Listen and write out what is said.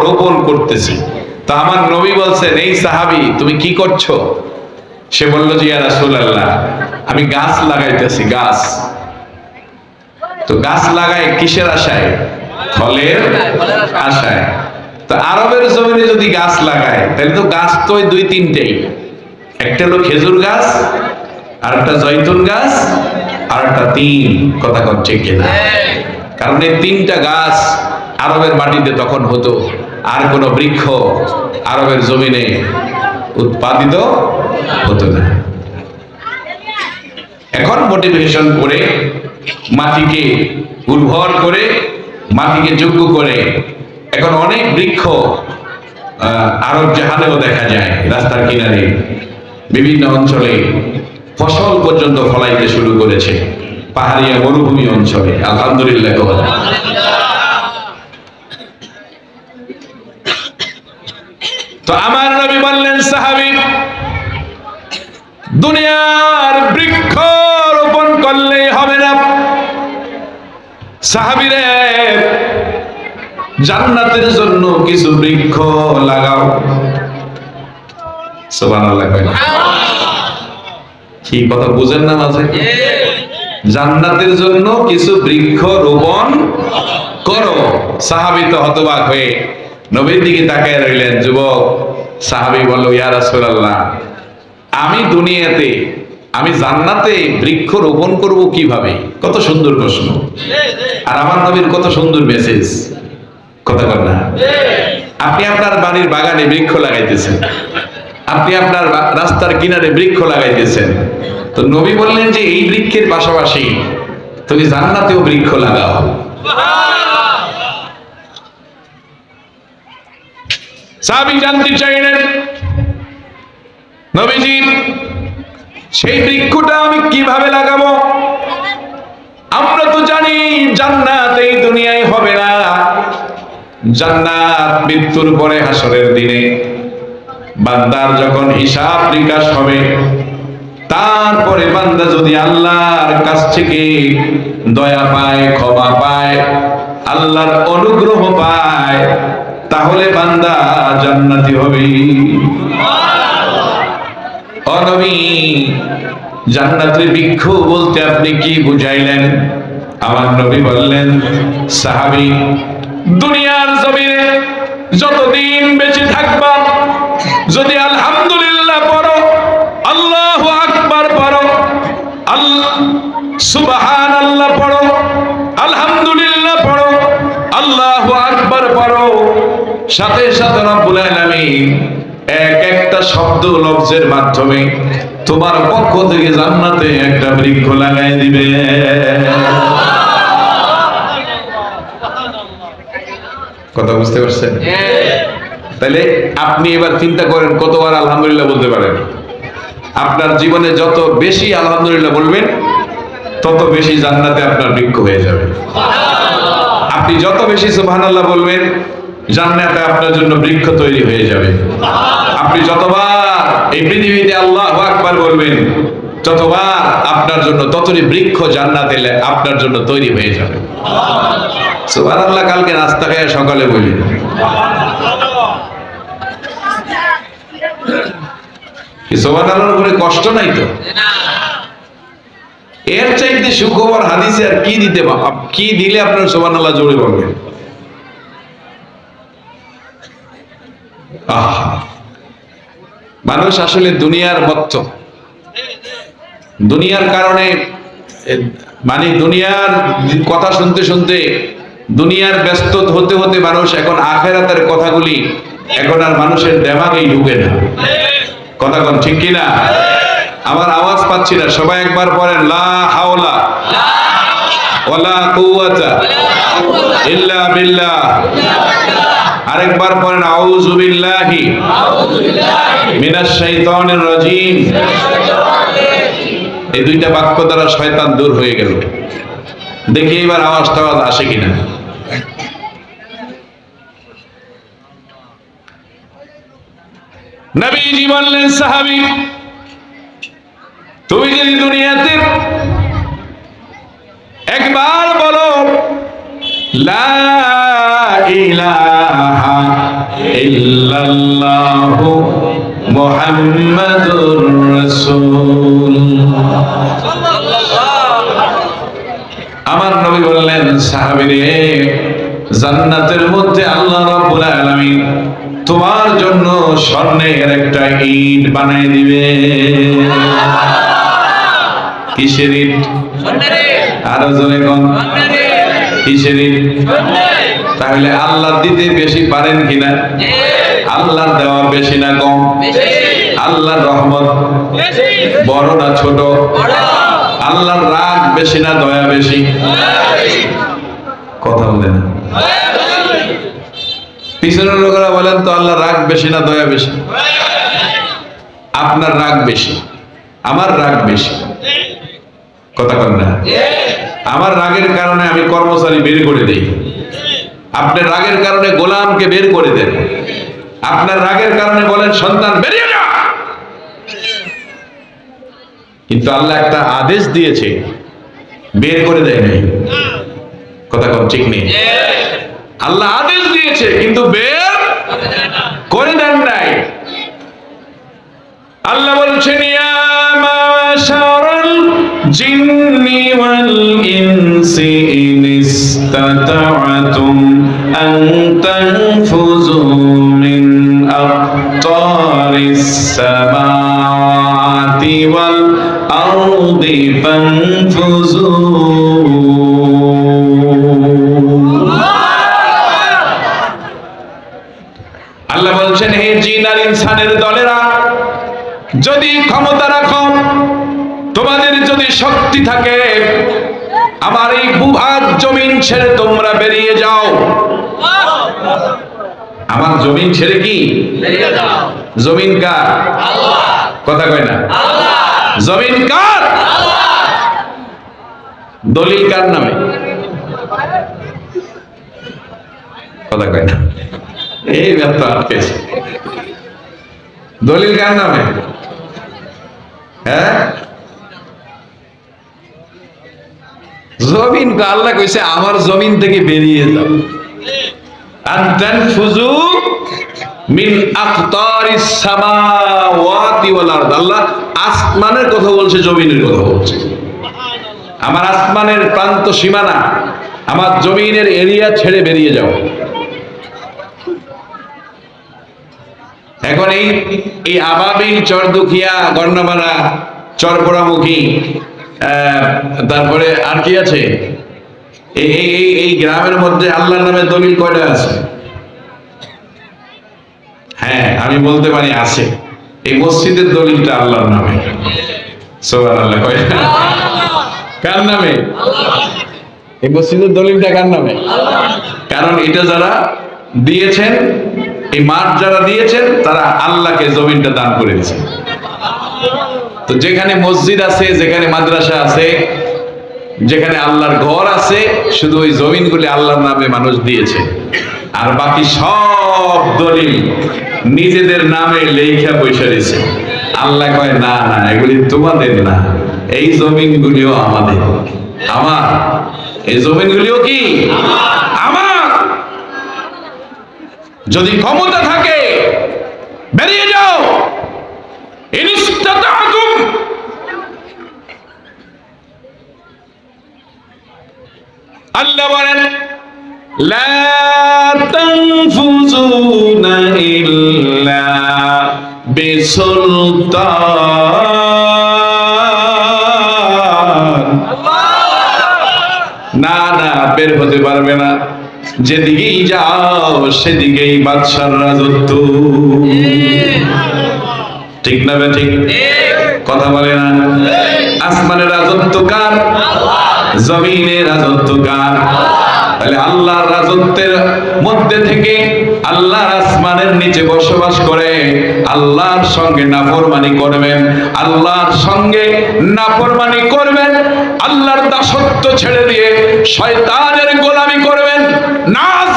রোপণ করতেছি। তো আমার নবী বলছেন, এই সাহাবী তুমি কি করছো? সে বলল যে, ইয়া রাসূলুল্লাহ, আমি গাছ লাগাইতেছি। গাছ তো গাছ লাগায় কিসের আশায়? ফলের আশায়। তো আরবের জমিনে যদি গাছ লাগায় তাহলে তো গাছ তো ওই দুই তিনটেই, একটা হলো খেজুর গাছ, আর একটা জয়তুন গাছ, আর একটা তিন। কথা করছে কিনা? কারণ এই তিনটা গাছ আরবের মাটিতে তখন হতো, আর কোনো বৃক্ষ আরবের জমিনে উৎপাদিত হতো না। এখন মোটিভেশন করে, মাটিকে উর্বর করে, মাটিকে যোগ্য করে এখন অনেক বৃক্ষ আরব জাহানেও দেখা যায়। রাস্তার কিনারে বিভিন্ন অঞ্চলে ফসল পর্যন্ত ফলাইতে শুরু করেছে, পাহাড়িয়া মরুভূমি অঞ্চলে। আলহামদুলিল্লাহ। তো আমার নবী বললেন, সাহাবী, দুনিয়ার বৃক্ষ রোপণ করলেই হবে না, সাহাবীরে জান্নাতের জন্য কিছু বৃক্ষ লাগাও। সুবহানাল্লাহ। কি কথা বুঝেন না মাঝে? জান্নাতের জন্য কিছু বৃক্ষ রোপণ করো। সাহাবী তো হতবাক হয়ে নবীর দিকে তাকায় রইলেন। যুবক সাহাবী বলল, ইয়া রাসূলুল্লাহ, আমি দুনিয়াতে, আমি জান্নাতে বৃক্ষ রোপণ করব কিভাবে? কত সুন্দর প্রশ্ন, আর আমার নবীর কত সুন্দর মেসেজ। কথা বল না? আপনি আপনার বাড়ির বাগানে বৃক্ষ লাগাইতেছেন, আপনি আপনার রাস্তার কিনারে বৃক্ষ লাগাইতেছেন, তো নবী বললেন যে এই বৃক্ষের পাশাপাশি তুমি জান্নাতেও বৃক্ষ লাগাও। সাহাবী জানতে চাইলেন, নবীজি সেই বৃক্ষটা আমি কিভাবে লাগাবো? আমরা তো জানি জান্নাত এই দুনিয়ায় হবে না, জান্নাত মৃত্যুর পরে হাসরের দিনে বান্দার যখন হিসাব নিকাশ হবে, তারপরে বান্দা যদি আল্লাহর কাছ থেকে দয়া পায়, ক্ষমা পায়, আল্লাহর অনুগ্রহ পায়, তাহলে বান্দা জান্নাতি হবে। ও নবী, জান্নাতের বৃক্ষ বলতে আপনি কি বুঝাইলেন? আমার নবী বললেন, সাহাবী, দুনিয়ার জমিনে যতদিন বেঁচে থাকবা, যদি আলহামদুলিল্লাহ পড়ো, আল্লাহু আকবার পড়ো, সুবহানাল্লাহ পড়ো, আলহামদুলিল্লাহ পড়ো, আল্লাহু আকবার পড়ো, সাথে সাথে রব্বুল আলামিন এক একটা শব্দ লফজের মাধ্যমে তোমার পক্ষ থেকে জান্নাতে একটা বৃক্ষ লাগাই দিবে। কথা বুঝতে পারছেন? তাহলে আপনি এবার চিন্তা করেন কতবার আলহামদুলিল্লাহ বলতে পারেন। আপনার জীবনে যত বেশি আলহামদুলিল্লাহ বলবেন, তত বেশি জান্নাতে আপনার বৃক্ষ হয়ে যাবে। আপনি যত বেশি সুবহানাল্লাহ বলবেন, জান্নাতে আপনার জন্য বৃক্ষ তৈরি হয়ে যাবে। আপনি যতবার এই পৃথিবীতে আল্লাহু আকবার বলবেন, ততবার আপনার জন্য ততই বৃক্ষ জান্নাতে আপনার জন্য তৈরি হয়ে যাবে। সুবহানাল্লাহ। কালকে নাস্তা খেয়ে সকালে বলি, সুবহানাল্লাহর উপরে কষ্ট নাই তো? এর চাইতে সুখবর হাদিসে আর কি দিতে, কি দিলে আপনার সুবহানাল্লাহ জোরে বলবেন? মানুষ আসলে দুনিয়ার ভক্ত, দুনিয়ার কারণে, মানে দুনিয়ার কথা শুনতে শুনতে, দুনিয়ার ব্যস্ত হতে হতে মানুষ এখন আখিরাতের কথাগুলি এখন আর মানুষের দিমাগেই ঢুকে না। কথা কোন ঠিক কিনা? আমার আওয়াজ পাচ্ছি না, সবাই একবার পড়েন, লা হাওলা ওয়ালা কুওয়াতা ইল্লা বিল্লাহ। আরেকবার পড়েন, আউযু বিল্লাহি মিনাশ শাইতানির রাজিম। এই দুইটা বাক্য দ্বারা শয়তান দূর হয়ে গেল। দেখি এবার আওয়াজ টাওয়াজ আসে কিনা। নবীজি বললেন, সাহাবী, তুমি যদি দুনিয়াতে একবার বলো লা ইলাহা ইল্লাল্লাহু মুহাম্মাদুর রাসূল। আমার নবী বললেন, সাহাবীরে, জান্নাতের মধ্যে আল্লাহ রাব্বুল আলামিন তোমার জন্য স্বর্ণের একটা ইট বানিয়ে দিবে। কিসের ইট? আরো জোরে কোন? কিসের ইট? তাহলে আল্লাহ দিতে বেশি পারেন কিনা? আল্লাহর দেওয়া বেশি না কম? আল্লাহর রহমত বড় না ছোট? আল্লাহর রাগ বেশি না দয়া বেশি? কথা বলে না। পিছনের লোকেরা বলেন তো, আল্লাহ রাগ বেশি না দয়া বেশি? আপনার রাগ বেশি, আমার রাগ বেশি। কথা বলেন না। আমার রাগের কারণে আমি কর্মচারী বের করে দেই, আপনার রাগের কারণে গোলামকে বের করে দেন, আপনার রাগের কারণে বলেন সন্তান বেরিয়ে যা। কিন্তু আল্লাহ একটা আদেশ দিয়েছে, বের করে দেয় নাই। কথা কম ঠিক নেই। আল্লাহ আদেশ দিয়েছে কিন্তু বের করে দেন নাই। আল্লাহ বলছেন, ইয়া মাশারাল জিন্নি ওয়াল ইনসি ইন ইসতাতা'তুম আন তানফুযু মিন আকতারিস সামাওয়াতি ওয়াল আরদি ফানফুযু। আল্লাহ বলছেন, হে জিন আর ইনসানের দলেরা, যদি ক্ষমতা রাখো, তোমাদের যদি শক্তি থাকে, আমার এই ভূভাগ জমিন ছেড়ে তোমরা বেরিয়ে যাও। আমার জমিন ছেড়ে কি বেরিয়ে যাও? জমিন কার? আল্লাহ। কথা কয় না? আল্লাহ। জমিন কার? আল্লাহ। দলিল কার নামে? কথা কয় না। এই ব্যর্থ আটকেছে। দলিল কার নামে? হ্যাঁ, জমিন আল্লাহ কইছে আমার জমিন থেকে বেরিয়ে যাও। আনতানফুযু মিন আকতারিস সামাওয়াতি ওয়াল আরদ। আল্লাহ আসমানের কথা বলছে, জমিনের কথা বলছে। আমার আসমানের প্রান্ত সীমানা, আমার জমিনের এরিয়া ছেড়ে বেরিয়ে যাও। এখন এই আবাবিল, চরদুখিয়া, গন্ডামারা, চরপোড়ামুখী, তারপরে আর কি আছে, এই গ্রামের মধ্যে আল্লাহর নামে দলিল কয়টা আছে? হ্যাঁ, আমি বলতে পারি আছে। এই মসজিদের দলিলটা আল্লাহর নামে। সুবহানাল্লাহ। কয়টা? কার নামে? এই মসজিদের দলিলটা কার নামে? কারণ এটা যারা দিয়েছেন, এই মাঠ যারা দিয়েছেন, তারা আল্লাহকে জমিনটা দান করে দিয়েছে। তো যেখানে মসজিদ আছে, যেখানে মাদ্রাসা আছে, যেখানে আল্লাহর ঘর আছে, শুধু ওই জমিনগুলি আল্লাহর নামে মানুষ দিয়েছে। আর বাকি সব দলিল নিজেদের নামে লেখা পয়সা দিয়েছে। আল্লাহ কয়, না না, এগুলি তোমাদের না, এই জমিনগুলিও আমাদের, আমার। এই জমিনগুলিও কি আমার। যদি ক্ষমতা থাকে বেরিয়ে যাও। ইনিস্তাতা'তুম, আল্লাহ বলেন, লা তানফুযুনা ইল্লা বিসুলতান। না না, বের হতে পারবে না। যেদিকেই যাও সেদিকেই বাদশার রাজত্ব। ঠিক না? ঠিক কথা বলে না? আসমানের রাজত্ব কার? জমিনের রাজত্ব কার? তাহলে আল্লাহর রাজত্বের মধ্যে থেকে আল্লাহর আসমানের নিচে বসবাস করে আল্লাহর সঙ্গে নাফরমানি করবেন, আল্লাহর সঙ্গে নাফরমানি করবেন, আল্লাহর দাসত্ব ছেড়ে দিয়ে শয়তানের গোলামি করবেন, নাজ